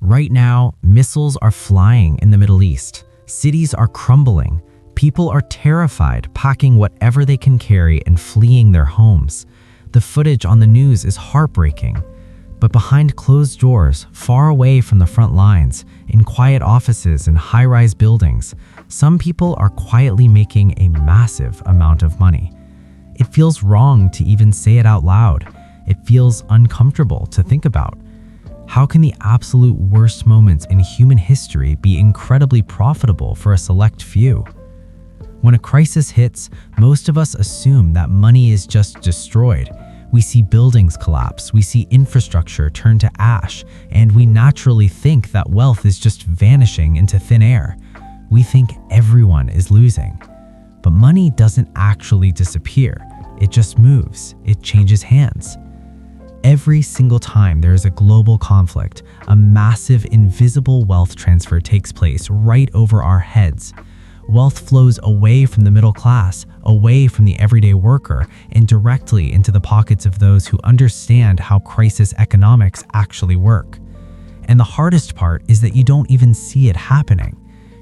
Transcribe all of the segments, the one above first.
Right now, missiles are flying in the Middle East. Cities are crumbling. People are terrified, packing whatever they can carry and fleeing their homes. The footage on the news is heartbreaking. But behind closed doors, far away from the front lines, in quiet offices and high-rise buildings, some people are quietly making a massive amount of money. It feels wrong to even say it out loud. It feels uncomfortable to think about. How can the absolute worst moments in human history be incredibly profitable for a select few? When a crisis hits, most of us assume that money is just destroyed. We see buildings collapse, we see infrastructure turn to ash, and we naturally think that wealth is just vanishing into thin air. We think everyone is losing. But money doesn't actually disappear. It just moves. It changes hands. Every single time there is a global conflict, a massive invisible wealth transfer takes place right over our heads. Wealth flows away from the middle class, away from the everyday worker, and directly into the pockets of those who understand how crisis economics actually work. And the hardest part is that you don't even see it happening.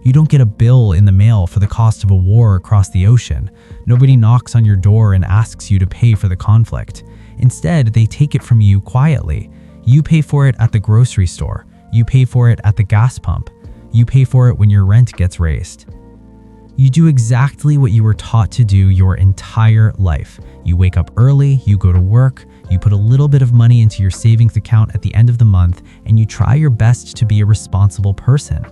You don't get a bill in the mail for the cost of a war across the ocean. Nobody knocks on your door and asks you to pay for the conflict. Instead, they take it from you quietly. You pay for it at the grocery store. You pay for it at the gas pump. You pay for it when your rent gets raised. You do exactly what you were taught to do your entire life. You wake up early, you go to work, you put a little bit of money into your savings account at the end of the month, and you try your best to be a responsible person.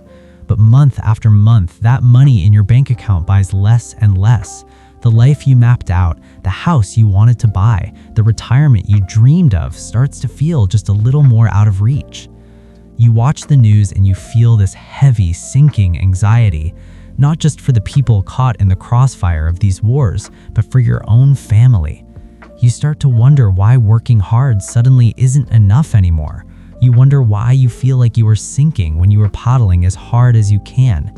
But month after month, that money in your bank account buys less and less. The life you mapped out, the house you wanted to buy, the retirement you dreamed of starts to feel just a little more out of reach. You watch the news and you feel this heavy, sinking anxiety. Not just for the people caught in the crossfire of these wars, but for your own family. You start to wonder why working hard suddenly isn't enough anymore. You wonder why you feel like you are sinking when you are paddling as hard as you can.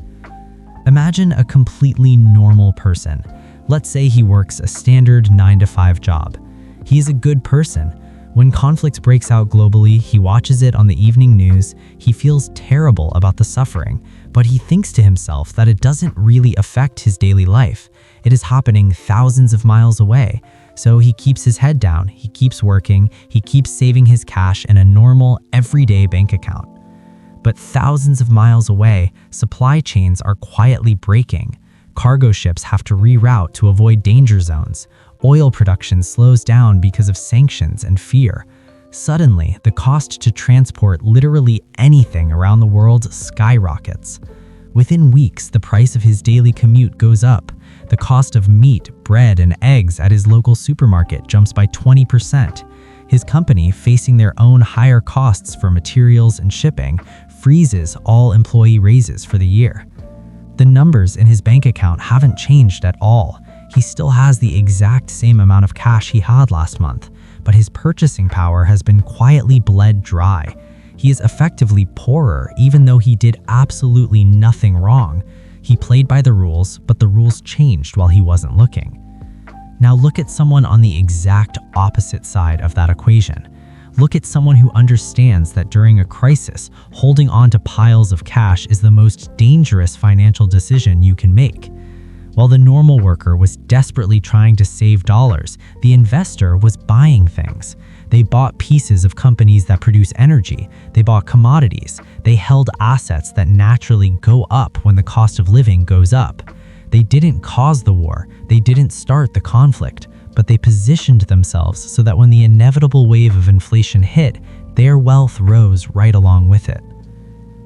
Imagine a completely normal person. Let's say he works a standard 9-to-5 job. He is a good person. When conflict breaks out globally, he watches it on the evening news. He feels terrible about the suffering, but he thinks to himself that it doesn't really affect his daily life. It is happening thousands of miles away. So he keeps his head down, he keeps working, he keeps saving his cash in a normal, everyday bank account. But thousands of miles away, supply chains are quietly breaking. Cargo ships have to reroute to avoid danger zones. Oil production slows down because of sanctions and fear. Suddenly, the cost to transport literally anything around the world skyrockets. Within weeks, the price of his daily commute goes up. The cost of meat, bread, and eggs at his local supermarket jumps by 20%. His company, facing their own higher costs for materials and shipping, freezes all employee raises for the year. The numbers in his bank account haven't changed at all. He still has the exact same amount of cash he had last month, but his purchasing power has been quietly bled dry. He is effectively poorer even though he did absolutely nothing wrong. He played by the rules, but the rules changed while he wasn't looking. Now look at someone on the exact opposite side of that equation. Look at someone who understands that during a crisis, holding on to piles of cash is the most dangerous financial decision you can make. While the normal worker was desperately trying to save dollars, the investor was buying things. They bought pieces of companies that produce energy. They bought commodities. They held assets that naturally go up when the cost of living goes up. They didn't cause the war. They didn't start the conflict, but they positioned themselves so that when the inevitable wave of inflation hit, their wealth rose right along with it.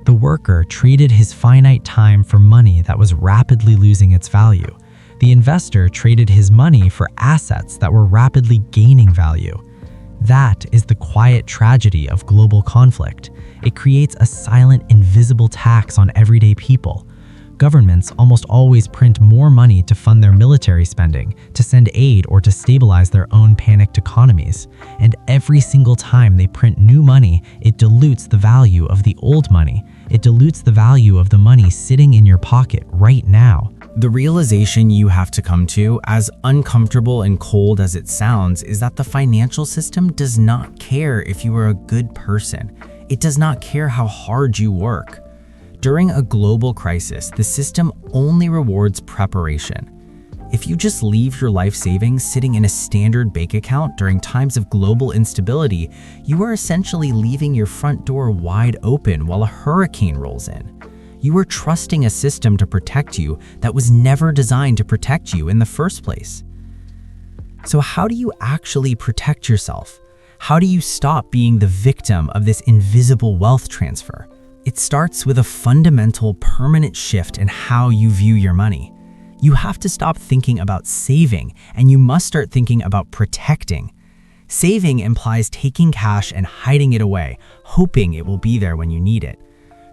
The worker traded his finite time for money that was rapidly losing its value. The investor traded his money for assets that were rapidly gaining value. That is the quiet tragedy of global conflict. It creates a silent, invisible tax on everyday people. Governments almost always print more money to fund their military spending, to send aid, or to stabilize their own panicked economies. And every single time they print new money, it dilutes the value of the old money. It dilutes the value of the money sitting in your pocket right now. The realization you have to come to, as uncomfortable and cold as it sounds, is that the financial system does not care if you are a good person. It does not care how hard you work. During a global crisis, the system only rewards preparation. If you just leave your life savings sitting in a standard bank account during times of global instability, you are essentially leaving your front door wide open while a hurricane rolls in. You are trusting a system to protect you that was never designed to protect you in the first place. So how do you actually protect yourself? How do you stop being the victim of this invisible wealth transfer? It starts with a fundamental, permanent shift in how you view your money. You have to stop thinking about saving, and you must start thinking about protecting. Saving implies taking cash and hiding it away, hoping it will be there when you need it.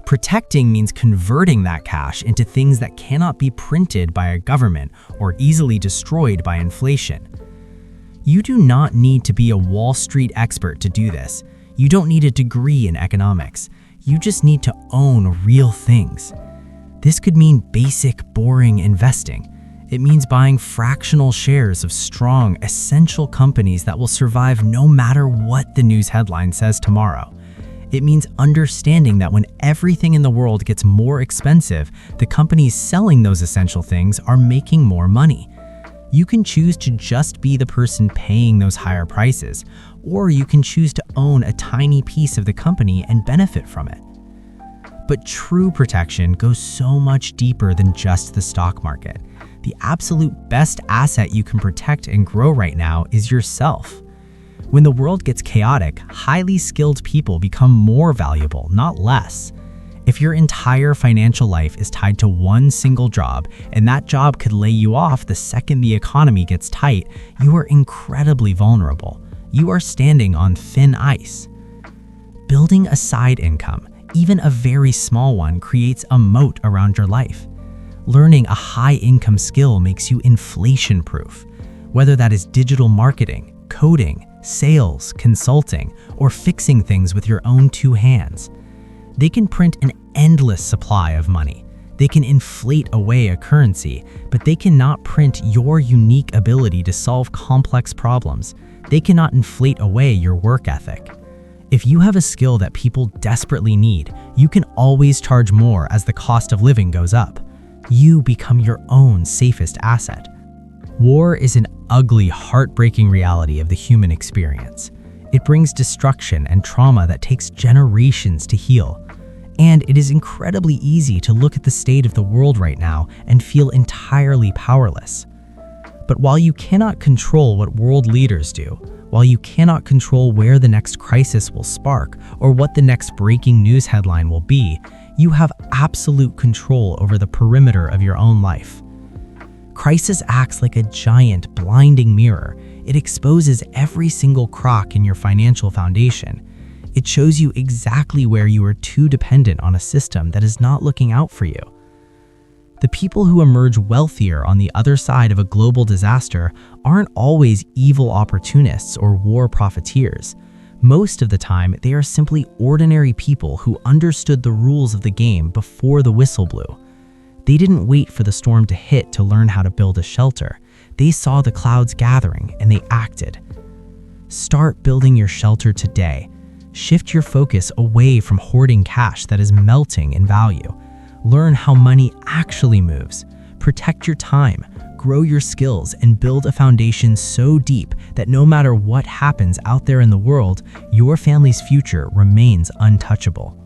Protecting means converting that cash into things that cannot be printed by a government or easily destroyed by inflation. You do not need to be a Wall Street expert to do this. You don't need a degree in economics. You just need to own real things. This could mean basic, boring investing. It means buying fractional shares of strong, essential companies that will survive no matter what the news headline says tomorrow. It means understanding that when everything in the world gets more expensive, the companies selling those essential things are making more money. You can choose to just be the person paying those higher prices, or you can choose to own a tiny piece of the company and benefit from it. But true protection goes so much deeper than just the stock market. The absolute best asset you can protect and grow right now is yourself. When the world gets chaotic, highly skilled people become more valuable, not less. If your entire financial life is tied to one single job, and that job could lay you off the second the economy gets tight, you are incredibly vulnerable. You are standing on thin ice. Building a side income, even a very small one, creates a moat around your life. Learning a high-income skill makes you inflation-proof, whether that is digital marketing, coding, sales, consulting, or fixing things with your own two hands. They can print an endless supply of money. They can inflate away a currency, but they cannot print your unique ability to solve complex problems. They cannot inflate away your work ethic. If you have a skill that people desperately need, you can always charge more as the cost of living goes up. You become your own safest asset. War is an ugly, heartbreaking reality of the human experience. It brings destruction and trauma that takes generations to heal. And it is incredibly easy to look at the state of the world right now and feel entirely powerless. But while you cannot control what world leaders do, while you cannot control where the next crisis will spark or what the next breaking news headline will be, you have absolute control over the perimeter of your own life. Crisis acts like a giant, blinding mirror. It exposes every single crack in your financial foundation. It shows you exactly where you are too dependent on a system that is not looking out for you. The people who emerge wealthier on the other side of a global disaster aren't always evil opportunists or war profiteers. Most of the time, they are simply ordinary people who understood the rules of the game before the whistle blew. They didn't wait for the storm to hit to learn how to build a shelter. They saw the clouds gathering and they acted. Start building your shelter today. Shift your focus away from hoarding cash that is melting in value. Learn how money actually moves. Protect your time, grow your skills, and build a foundation so deep that no matter what happens out there in the world, your family's future remains untouchable.